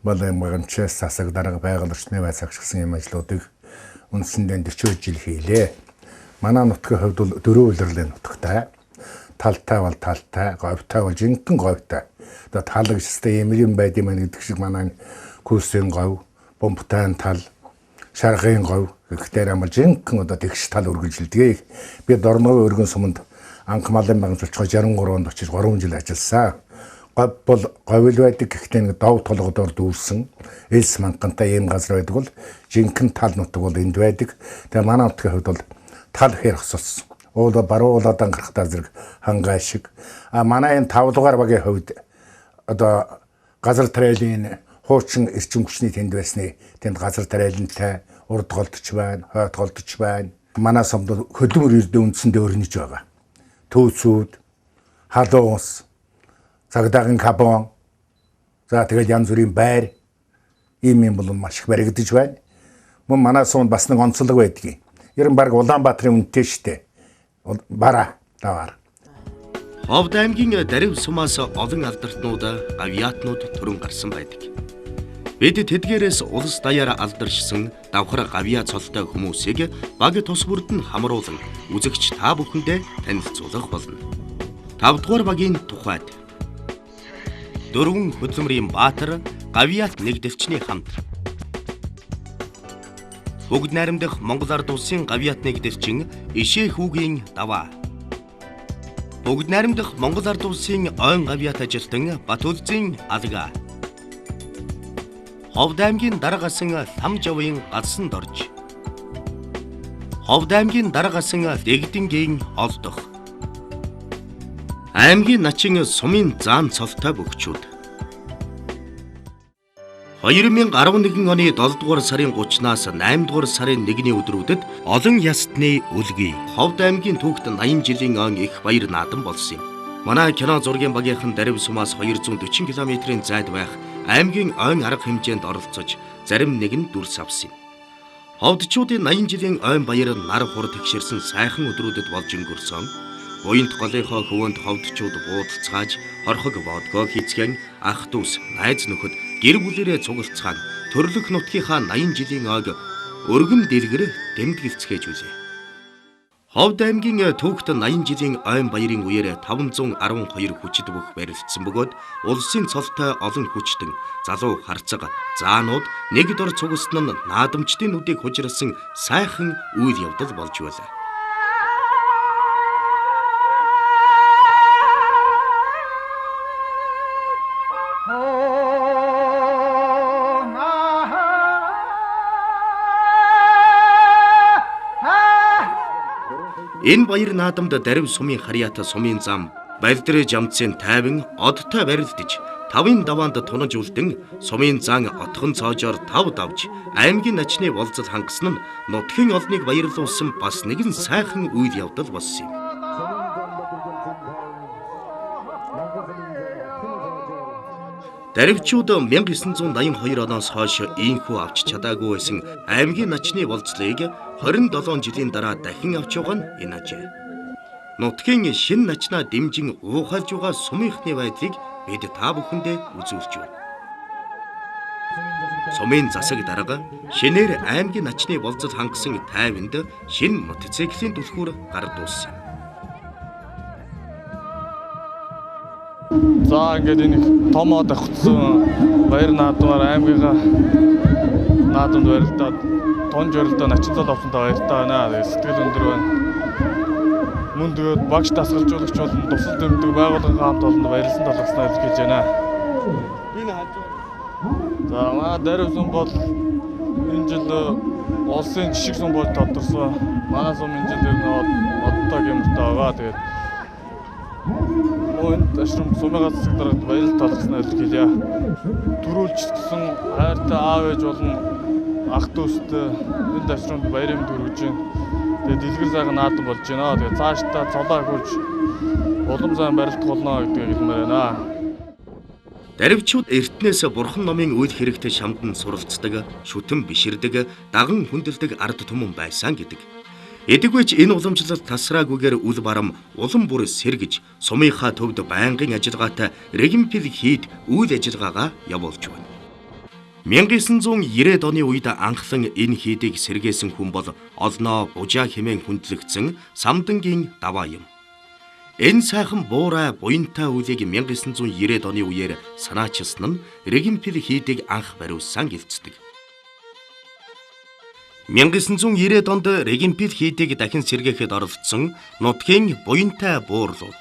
Бол юм гамчаас засаг дарга байгаль орчны байцаагчсан юм ажлуудыг үндсэндээ 40 жил хийлээ. Манай нутгийн хувьд бол 4 улирлын нутагтай. Талтай бол талтай, говьтай бол жинхэнэ говьтай. Одоо талагчтай юм юм байд юм гэдэг шиг манай күүсийн говь, бомбтай тал, шаргын говь гэхдээ амар жинхэнэ одоо тэгш тал үргэлжилдэг. Би Дорногийн өргөн суманд анх малын багцолч 63 онд очиж 3 жил ажилласан. Говь бол говь байдаг гэхдээ нэг дов толгодоор дүүрсэн элс мангантай ийм газар байдаг бол жинхэнэ тал нутаг бол энд байдаг. Тэгээ манай нутгийн хувьд бол тал хэр хосолсон. Уулаа баруулаадан гарахтаа зэрэг хангай шиг. Манай энэ 5 дугаар багийн хувьд одоо газар тариалын хуучин эрчим хүчний тэнд байсны тэнд газар тариалантай урд голдож байна, хойд голдож байна. Манай сумд хөдөлмөр эрдэнэ үндсэндээ өрнөж байгаа. Төвцүүд, халуун ус, цагдаагийн кабон, за тэгээд янз бүрийн байр ийм юм бол маш их баригдаж байна. Мөн манай сумд бас нэг онцлог байдгийг. Ер нь баг Улаанбаатарын үнэтэй штэ. Бара даваар. Ховд аймгийн дарив сумаас олон алдартнууд, гавьяатнууд төрөн гарсан байдаг. Бид тэдгээрээс улс даяар алдаршсан давхар гавьяа цолтой хүмүүсийг баг тус бүрд нь хамруулан үзэгч та бүхэндээ танилцуулах болно. 5 дугаар багийн тухайд 4 хөдөлмөрийн баатар гавьяат нэгдэвчний хамт Бүгд найрамдах Монгол ард улсын гавьяат нэгдэвчин Ишээ хүүгийн даваа. Бүгд найрамдах Монгол ард улсын ойн гавьяат ажилтан Батүлзийн алга. Ховд аймгийн дарга асан лам жавын галсан дорж. Ховд аймгийн дарга асан дэгдэнгийн олдох. Аймгийн начин сумын заан цолтой бөхчүүд. 2011 оны 7 дугаар сарын 30-наас 8 дугаар сарын 1-ний өдрүүдэд олон ястны үлгий Ховд аймгийн түүхт 80 жилийн он их баяр наадам болсон юм. Манай кино зургийн багийнхан дарив сумаас 240 км-ийн зайд байх аймгийн ойн арга хэмжээнд оролцож зарим нэг нь дүрс авсан юм. Ховдчуудын 80 жилийн ойн баяр нар хур тэгшэрсэн сайхан өдрүүдэд болж өнгөрсөн. Буянт голынхоо хөвөнд ховдчууд буудалцгааж, хорхог водгоо хийцгэн, ах дүүс, найз нөхөд гэр бүлэрээ цугалцгаан, төрлөх нутгийнхаа 80 жилийн ойг өргөн дэлгэр дэмдгэлцгээж үзье. Ховд аймгийн түүхт 80 жилийн ойн баярын үеэр 512 хүчит бүх барилдсан бөгөөд улсын цолтой олон хүчтэн, залуу харцаг, заанууд нэг дор цугсан нь наадамчдын нүдийг хужирсан сайхан үйл явдал болж байлаа. Энэ баяр наадамд дарив сумын харьяата сумын зам, балдрэ жамцын тайван одтой барилдаж, тавын даваанд тунаж үлдэн сумын зан отхон цоожоор тав давж аймгийн начны болцол хангасан нь нутгийн олныг баярлуулсан бас нэгэн сайхан үйл явдал болсон юм. Даривчууд 1982 оноос хойш ийхүү авч чадаагүй байсан аймгийн начны болцлыг 27 жилийн дараа дахин авч байгаа нь энэ ажээ. Нутгийн шин начнаа дэмжин уухалж байгаа сумынхны байдлыг бид та бүхэндээ үзүүлж байна. Сумын засаг дарга шинээр аймгийн начны болцол хангасан тайванд шин мотоциклийн түлхүүр гардуулсан. За ингээд энэ том од авчихсан баяр наадмаар аймгийнхаа наадамд баярлалаа. Тон жорилдоо начин цол авсантаа баяртай байна. Тэгээд сэтгэл өндөр байна. Мөн тэгээд багш дасгалжуулагч болон тусал дэмждэг байгууллагын хамт олонд баярлсан талхснаа илэрхийлж байна. Би нэг хажуу. За маа Дарив сум бол энэ жил улсын жишг сум болж тодорсон. Манай сум энэ жил одтой гэмтээ байгаа. Тэгээд Онд ашрам сумын засаг даргад баярлалаа талхснаа илэрхийлье. Төрүүлжсэн хайртай аав ээж болон ах дүүстэй энэ ашрамд баярын төрөж байна. Тэгээд дэлгэр сайхан наадам болж байна. Тэгээд цаашдаа цолоо хурж улам сайн барилдах болно гэдгийг хэлмээр байна. Даривчууд эртнээс бурхан номын үйл хэрэгтэй шамдан суралцдаг, шүтэн биширдэг, даган хүндэлдэг ард түмэн байсан гэдэг. Эдэгвэч энэ уламжлалт тасраагүйгээр үл барам улам бүр сэргэж сумынхаа төвд байнгын ажиллагаатай регимпил хийд үйл ажиллагаагаа явуулж байна. 1990-ад оны үед анхлан энэ хийдийг сэргээсэн хүн бол олноо бужаа хэмээн хүндлэгдсэн самдангийн даваа юм. Энэ сайхан буурай буянтай үлийг 1990-ад оны үеэр санаачилсан нь регимпил хийдийг анх бариулсан гэлцдэг. 1990-ад онд регимпил хийдийг дахин сэргээхэд оролцсон нутгийн буянтай буурлууд.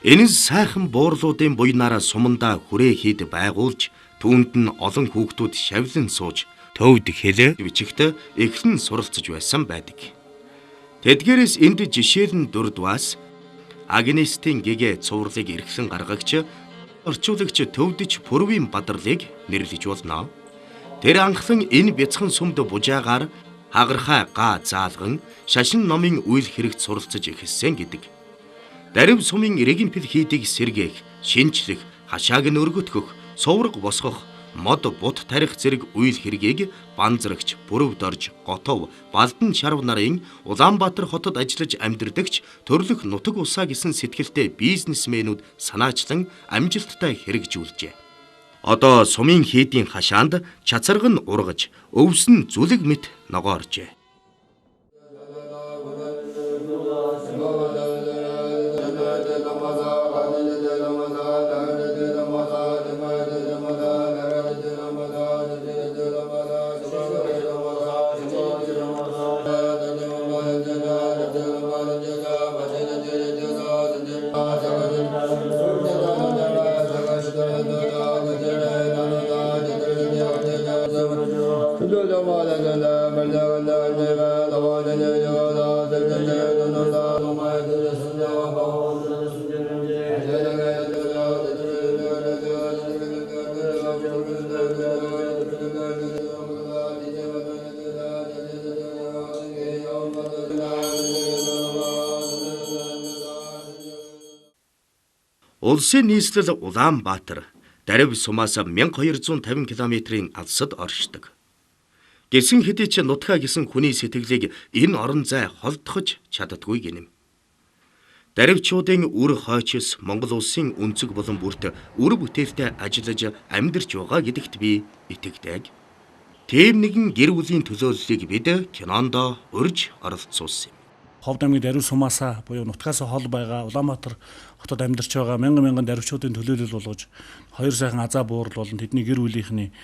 Энэ сайхан буурлуудын буйнаараа сумандаа хүрээ хийд байгуулж, түүнд нь олон хүүхдүүд шавлан сууж, төвд хэлээ бичихтэй эхлэн суралцж байсан байдаг. Тэдгээрээс энд жишээлн дурдваас Агнестийн гэгээ цувралыг эрхлэн гаргагч, орчуулагч Төвдөж Пүрвийн Бадарлыг нэрлэж болно. Тэр анхлан энэ бяцхан сүмд бужаагаар хагархай га заалган шашин номын үйл хэрэгт суралцж эхэлсэн гэдэг. Дарив сумын регимпил хийдийг сэргээх, шинжлэх, хашааг нь өргөтгөх, сувраг босгох, мод бут тарих зэрэг үйл хэргийг Банзрагч, Бүрөвд орж, Готов, Балдан Шарв нарын Улаанбаатар хотод ажиллаж амьдардагч төрлөх нутаг усаа гэсэн сэтгэлтэй бизнесмэнүүд санаачлан амжилттай хэрэгжүүлжээ. Одоо сумын хийдийн хашаанд чацарг нь ургаж, өвс нь зүлэг мэт ногооржээ. Улсын нийслэл Улаанбаатар Дарив сумаас 1250 км-ийн алсад оршдог. Гэсэн хэдий ч нутгаа гэсэн хүний сэтгэлийг энэ орон зай холдохж чаддаггүй гинэм. Даривчуудын үр хойчос Монгол улсын өнцөг болон бүрт үр бүтээлтэй ажиллаж амьдарч байгаа гэдэгт би итгэдэг. Тийм нэгэн гэр бүлийн төлөөллийг бид кинонд урьж оролцуулсан юм. Ховд аймгийн Дарив сумаасаа буюу нутгаас хол байгаа Улаанбаатар хотод амьдарч байгаа мянган даривчуудын төлөөлөл болгож хоёр сайхан азаа буурал болон тэдний гэр бүлийнхний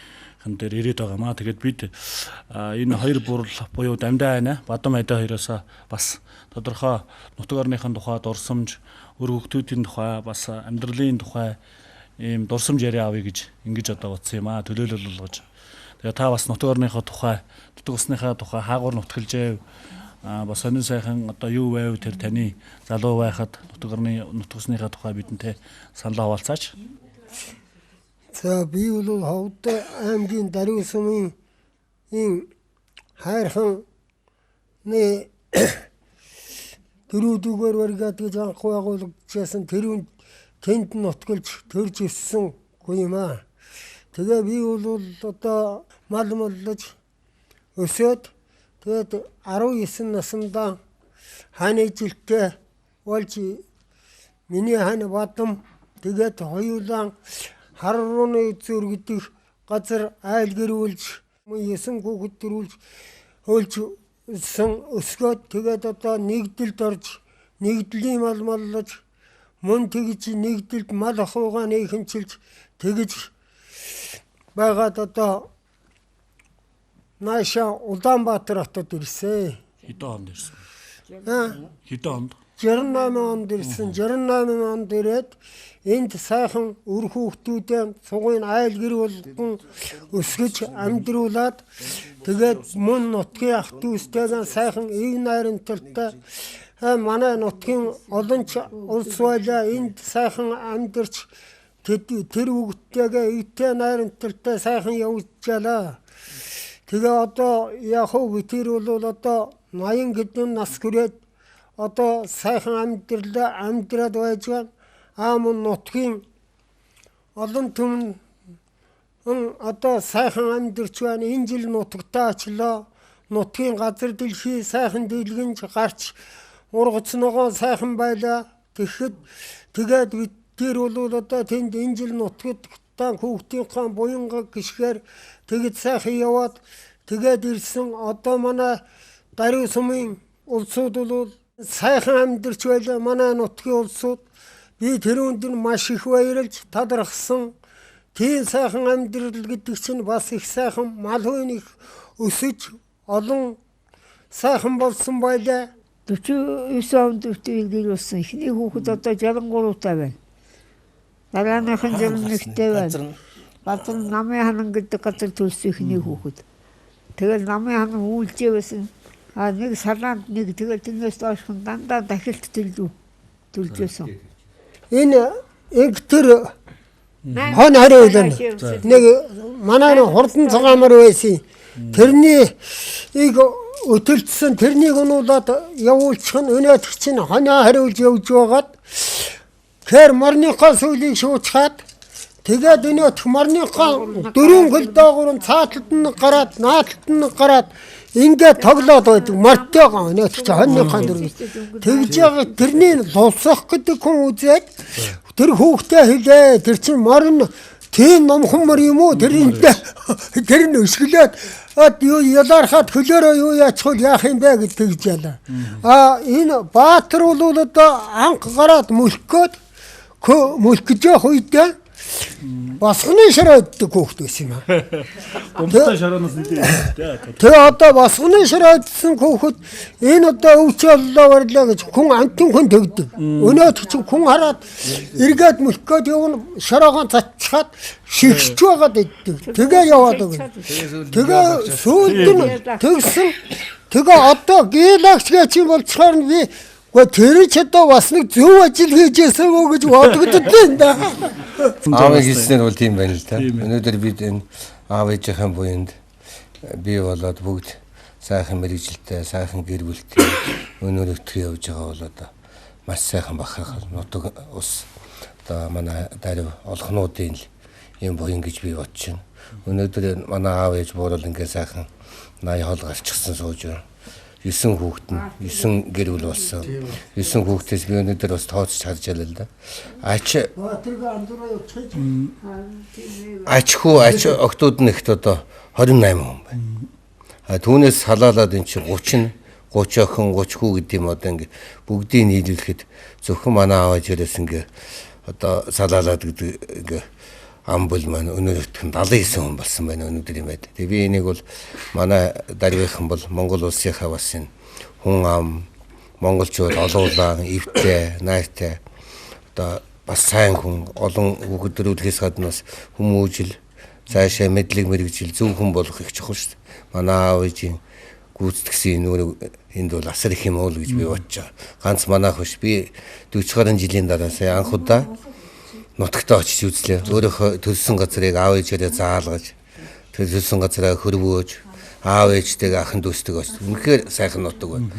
хэн дээр ирээд байгаа маа. Тэгээд бид энэ хоёр буурал буюу Дамдаа айна, Бадам айдаа хоёроос бас тодорхой нутаг орныхын тухай дурсамж, өр хөвгтүүдийн тухай, бас амьдралын тухай ийм дурсамж яриа авъя гэж ингэж одоо утсан юм аа. Төлөөлөл болгож. Тэгээд та бас нутаг орныхоо тухай, нутаг усныхаа тухай хаагур нутгалжээ бас сонин сайхан одоо юу байв тэр таны залуу байхад нутгасныхаа тухай бидэнтэй санал хаваалцаач. За би бол Ховд аймгийн Даруй сумын хайрхан нэ дөрүүдүгээр баригад гэж анх байгуулагдсан тэрүүн тэнд нутгалж төрж ирсэн хүн юм аа. Тэгээ би бол одоо мал маллаж өсөөд тэгээд 19 наснда хааны жилтэй болж миний хааны бадам тэгээд хоёулаа хар рууны зүр гэдэг газар айл гэрүүлж 9 хүүхэд төрүүлж хөлж өсгөөд тэгээд одоо нэгдэлд орж нэгдлийн мал маллаж мөн тэгж нэгдэлд мал ахуйгаа нэхэнчилж тэгж байгаад одоо Наша Улаанбаатар хотод ирсэн. Хэдэн онд ирсэн? Хэдэн онд? 68 онд ирсэн. 68 онд ирээд энд сайхан үр хүүхдүүдээ сугын айл гэр болгон өсгөж амьдруулад тэгээд мөн нутгийн ах дүүстэйгээ сайхан ив найрамдалтай манай нутгийн олон улс байлаа энд сайхан амьдарч тэр хүүхдтэйгээ ивтэй найрамдалтай сайхан явуулжалаа. Тэгээ одоо яг хөө тэр бол одоо 80 гэдэн нас хүрээд одоо сайхан амьдраад байж байгаа. Мөн нутгийн олон түмэн одоо сайхан амьдарч байна. Энэ жил нутагтаа ачлаа. Нутгийн газар дэлхий сайхан дэлгэнж гарч ургац ногоо сайхан байлаа. Тэгээд бид тэр бол одоо тэнд энэ жил нутагт хүүхдийнхээ буянга гიშгээр тэгээд сайхан яваад тэгээд ирсэн. Одоо манай Даруй сумын улсууд бол сайхан амьдарч байлаа. Манай нутгийн улсууд би тэрүүнд нь маш их баярлж талархсан. Тийм сайхан амьдрал гэдэг чинь бас их сайхан мал хойн их өсөж олон сайхан болсон байлаа. 49 онд гэр болсон. Эхний хүүхэд одоо 63 таа байна. Дарааныхан 61-тэй байна. Баатар намын ханан гэдэг газар төлсөн ихний хүүхэд. Тэгэл намын ханан үүлжээ байсан. Нэг салаанд нэг тэгэл тэрнээс доошхон дандаа дахилт төлжсэн. Энэ тэр хон хариулна. Нэг манай хурдан цагаамар байсан. Тэрний өтөлдсөн тэрнийг унуулаад явуулчих нь өнөөдөр чинь хоноо хариулж явж байгаад тэр марныхаа сүлийг шуучгаад тэгээд өнөөдөр марныхаа дөрвөн хөл доогуур цааталд нь гараад нааталд нь гараад ингээд тоглоод байдаг мартайгаа өнөөдөр чинь хоньныхаа дөрвөн тэгж байгаа тэрний лувсах гэдэг хүн үзээд тэр хүүхдээ хэлээ тэр чинь марн тийм номхон мар юм уу тэр нь өсгөлээд юу ялаархад хөлөөрөө юу яачхул яах юм бэ гэж ялаа. Энэ Баатар бол одоо анх гараад мөлхгөөд мөлхөж явах үедээ басганы шарайддаг хүүхд байсан юм аа. Гомдтой шараанаас нэлээд. Тэгээ одоо басганы шарайдсан хүүхэд энэ одоо өвчөллөө варлаа гэж хүн амтын хүн тэгдэг. Өнөөдөр чи хүн хараад эргээд мөлхгөөд явна шараагаа цацчихад шигшж байгаад иддэг. Тэгээ яваад байгаа. Тэгээ сүүлд нь тэгсэн. Тэгээ одоо гелагч гэж юм болцохоор нь би тэр ч одоо бас нэг зөв ажил хийж яасан уу гэж бодогдод байна. Аав хийснээр бол тийм байна л да. Өнөөдөр бид энэ аав ээжийн буйнд бий болоод бүгд сайхан мэрэгжилтэй, сайхан гэр бүлтэй өнөр өтгөө явж байгаа бол одоо маш сайхан бахархал нутаг ус одоо манай Даруй олгонуудын юм буйн гэж би бодож байна. Өнөөдөр манай аав ээж буурал ингээ сайхан 80 хол гарчихсан сууж байна. 9 хүүхэд нь 9 гэр бүл болсон. 9 хүүхдээс би өнөөдөр бас тооцож харж ялаа л да. Ач октод нь ихт одоо 28 хүн байна. Түүнээс халаалаад эн чинь 30 охин 30 хүү гэдэг юм одоо ингээ бүгдийг нийлүүлэхэд зөвхөн манай аав ээжээс ингээ одоо салаалаад гэдэг ингээ амбул маань өнөөдөр 79 хүн болсон байна өнөөдөр юм байна. Тэгээ би энийг бол манай Даруйхан бол Монгол улсынхаа бас энэ хүн ам монголчууд олуулаа, ивтэй, найртай одоо бас сайн хүн олон хүүхдэрүүдээс гадна бас хүмүүжил цаашаа мэдлэг мэрэгжил зөв хүн болох их чухал шүү дээ. Манай аав ээжийн гүйцэтгэсэн энд бол асар их юм уу л гэж би бодож байгаа. Ганц манайх биш, би 40 гаруй жилийн дараа сая анх удаа нутагтаа очиж үзлээ. Өөрөө төлсөн газрыг аав ээжээрээ заалгаж, төлсөн газраа хөрвөөж, аав ээжтэйгээ ахын дүүстэйг очиж. Үнэхээр сайхан нутаг байна.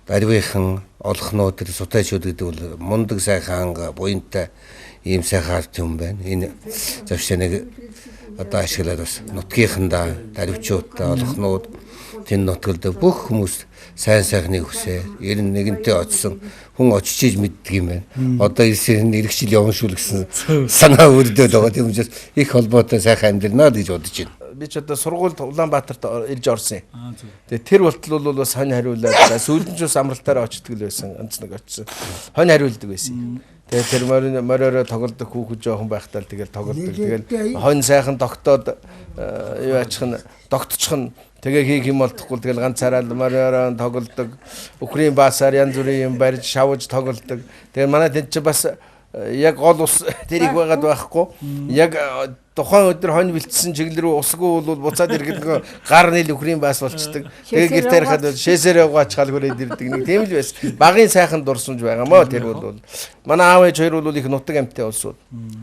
Дарвийнхан, олхнууд, тэр сутайчуд гэдэг бол мундаг сайхан анга, буянтай ийм сайхан ард юм байна. Энэ завшааныг одоо ашиглаад бас нутгийнхандаа, дарвичуудаа, олхнууд тэн нутгалд бүх хүмүүс сайн сайхныг хүсээ. Ер нь нэгэнтээ очсон хүн очиж мэддэг юм байна. Одоо ирсэн иргэжил явна шүү л гэсэн санаа өрдөөд байгаа. Тийм учраас их холбоотой сайхан амьдрнаа л гэж бодож байна. Би ч одоо сургуульд Улаанбаатарт ирж орсон юм. Тэгээ тэр болтол бол бас хонь хариулаад сүүлд нь ч амралтаараа очдөг л байсан. Онц нэг очсон. Хонь хариулдаг байсан. Тэгээ тэр мориороо тоглодог хүүхэд жоохон байхдаа л тэгэл тоглодог. Тэгэл хонь сайхан тогтоод юу аачих нь тогтчих нь тэгээ хийх юм болтохгүй тэгэл ганцаараа мориороо тоглодог. Өхрийн баасаар янз бүрийн юм барьж шавж тоглодог. Тэгээ манай тэнд ч бас яг гол ус тэрийг байгаад байхгүй. Яг тухайн өдөр хонь бэлтсэн чиглэл рүү усгүй бол буцаад ирэхэд гар нийл өхрийн баас болчдөг. Тэгээ гэр тарихад шээсээр явгаачхал хүрээд ирдэг нэг тийм л байсан. Багын сайхан дурсамж байгаа мó тэр бол. Манай аав ээж хоёр бол их нутаг амьтаа улсууд.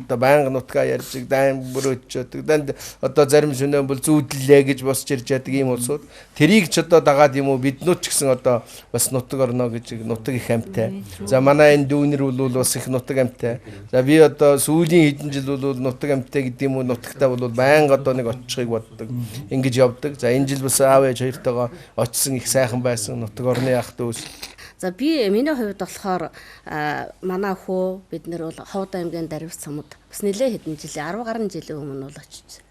Одоо байнга нутгаа ярьж, дайм бүрөөчдөг. Данд одоо зарим шөнөө бол зүүдлээ гэж босч ирж яадаг ийм улсууд. Тэрийг ч одоо дагаад юм уу биднүүд ч гэсэн одоо бас нутаг орно гэж нутаг их амьтаа. За манай энэ дүүнэр бол бас их нутаг амьтаа. За би одоо сүүлийн хэдэн жил бол нутаг амьтаа гэдэг юм нутагтаа бол байнга одоо нэг очихыг боддог. Ингэж явдаг. За энэ жил бас аав ээж хоёртойгоо очсон их сайхан байсан нутаг орны ах дүүс. За би миний хувьд болохоор манай хүү бид нэр бол Ховд аймгийн Дарвис цамд бас нэлээ хэдэн жилийн 10 гаруй жилийн өмнө бол очиж.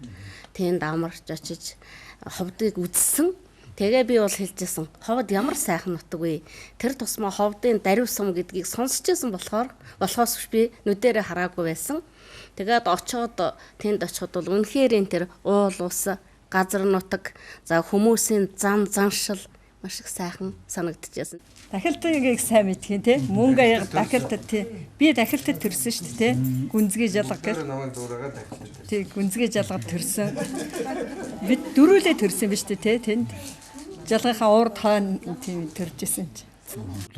Тэнд амарч очиж Ховдыг үзсэн. Тэгээ би бол хэлжсэн. Ховд ямар сайхан нутаг вэ? Тэр тусмаа Ховдын Дарвис сум гэдгийг сонсч байсан болохоос би нүдэрээ хараагүй байсан. Тэгээд очоод тэнд очиход бол үнэхээр энэ тэр уул ус, газар нутаг, за хүмүүсийн заншил маш их сайхан санагдчихсэн. Дахилтыг сайн мэдхийн те мөнгө аяга дахилтад те би дахилтад төрсөн шүү дээ те гүнзгий жалга гэх тий гүнзгий жалгад төрсөн бид дөрүүлээ төрсөн биз дээ те тэнд жалгахаа урд хаан тийм төржсэн чи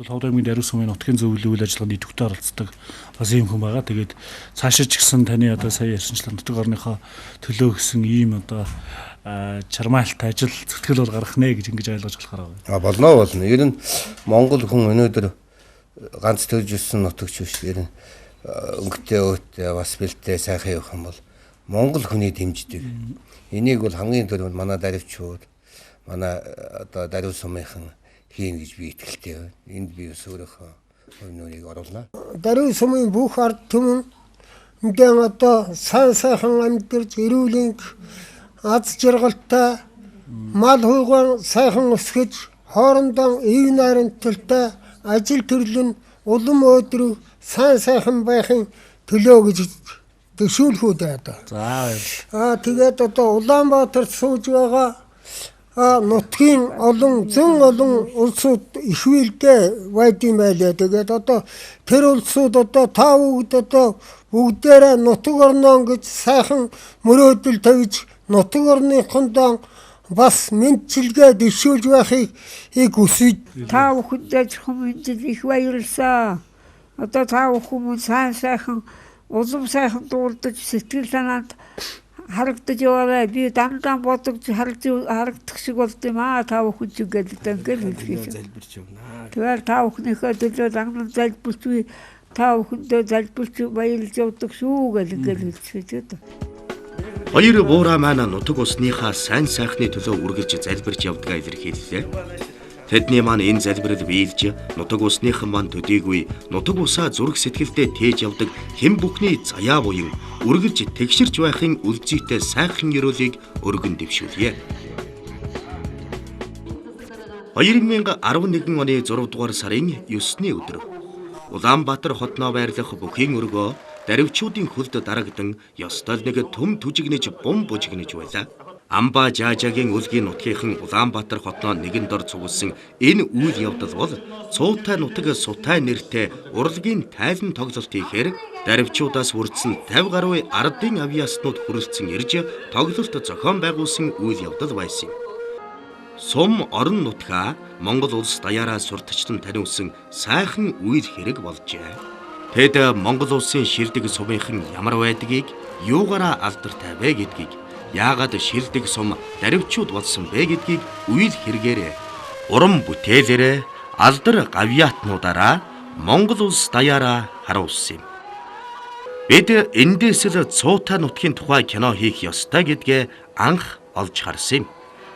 Ховд аймгийн Дарвис сумын нутгийн зөвлөл үйл ажиллагаанд идэвхтэй оролцдог бас ийм хүн байгаа. Тэгээд цаашаа ч гэсэн таны одоо сая ярьсанчлан нутаг орныхоо төлөө гэсэн ийм одоо чармаалтай ажил зүтгэл бол гарах нэ гэж ингэж ойлгож болохоор байгаа. Болно. Ер нь Монгол хүн өнөөдөр ганц төрж өссөн нутагч биш. Ер нь өнгөтэй өөтэй бас бэлтэй сайхан явах юм бол Монгол хүний дэмждэг. Энийг бол хамгийн түрүүнд манай даривчууд, манай одоо Дарвис сумынхан хийн гэж би итгэлтэй байна. Энд би ус өөрийнхөө хувь оруулнаа. Дарвис сумын бүх ард түмэн мэдэн одоо сайхан амьдарч эрүүлийн аз жаргалтай мал хуйгаан сайхан өсгөж хоорондоо ив найрамдалтай ажил төрлөн улам өдрөг сайхан байхын төлөө гэж төшөөлөхүүд байна. Тэгээд одоо Улаанбаатарт сууж байгаа нутгийн зүүн олон улсууд их үйлдэ байдсан байлаа. Тэгээд одоо тэр улсууд одоо та бүгдээрээ нутаг орно гэж сайхан мөрөөдөл тавьж нутаг орныхондоо бас мэдчилгээ дэвшүүлж байхыг хүсэж та бүхэнд хүмүүст их баярлалаа. Одоо та хүмүүс сайхан улам сайхан дуулдаж сэтгэл санаанд харагдаж яваа. Би дандаа бодож харагдах шиг болд юм аа. Та бүхэн ч гэдэг хэлж залбирч юмнаа. Тэгэхээр та бүхнийхээ төлөө дандаа залбирч та бүхэндээ залбирч баярлж явдаг шүү гэж хэлчихэж байна. Хоёр буураа маань нутаг усныхаа сайн сайхны төлөө үргэлж залбирч явдгаа илэрхийллээ. Тэдний маань энэ залбирал биелж нутаг усныхан маань төдийгүй нутаг усаа зүрх сэтгэлдээ тээж явдаг хэн бүхний заяа буян үргэлж тэгшэрч байхын үлзийтэй сайхан ёроолыг өргөн дэвшүүлье. 2011 оны 6 дугаар сарын 9-ны өдөр Улаанбаатар хотноо байрлах бүхийн өргөө даривчуудын хөлд дарагдан ёстой нэг төм түжигнэж бум бужигнэж байлаа. Амба жаажагийн үлгийн нутгийнхан Улаанбаатар хотноо нэгэн дор цугласан энэ үйл явдал бол цуутай нутаг сутай нэртэй урлагийн тайлан тоглолт хийхээр даривчуудаас хүрсэн 50 гаруй ардын авиаснууд хүрэлцэн ирж тоглолт зохион байгуулсан үйл явдал байсан юм. Сум орон нутгаа Монгол улс даяараа сурталчлан таниулсан сайхан үйл хэрэг болжээ. Тэд Монгол улсын шилдэг сумынхан ямар байдгийг, юугаараа алдартай вэ гэдгийг, яагаад шилдэг сум даривчуд болсон бэ гэдгийг үйл хэрэгээрээ уран бүтээлээрээ алдар гавьяатнуудаараа Монгол улс даяараа харуулсан юм. Бид эндээс л цуутай нутгийн тухай кино хийх ёстой гэдгээ анх олж харсан юм.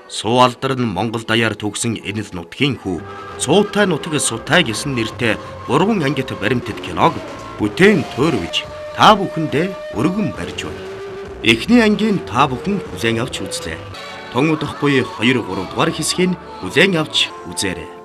Суу алдар нь Монгол даяар төгсөн энэ л нутгийн хүү цуутай нутаг сутай гэсэн нэртэй 3 ангит баримтат киног бүтээн төөрвж та бүхэндээ өргөн барьж байна. Эхний ангийн та бүхэн хүлээн авч үзлээ. Тонгодохгүй 2-3 дугаар хэсгийг хүлээн авч үзээрэй.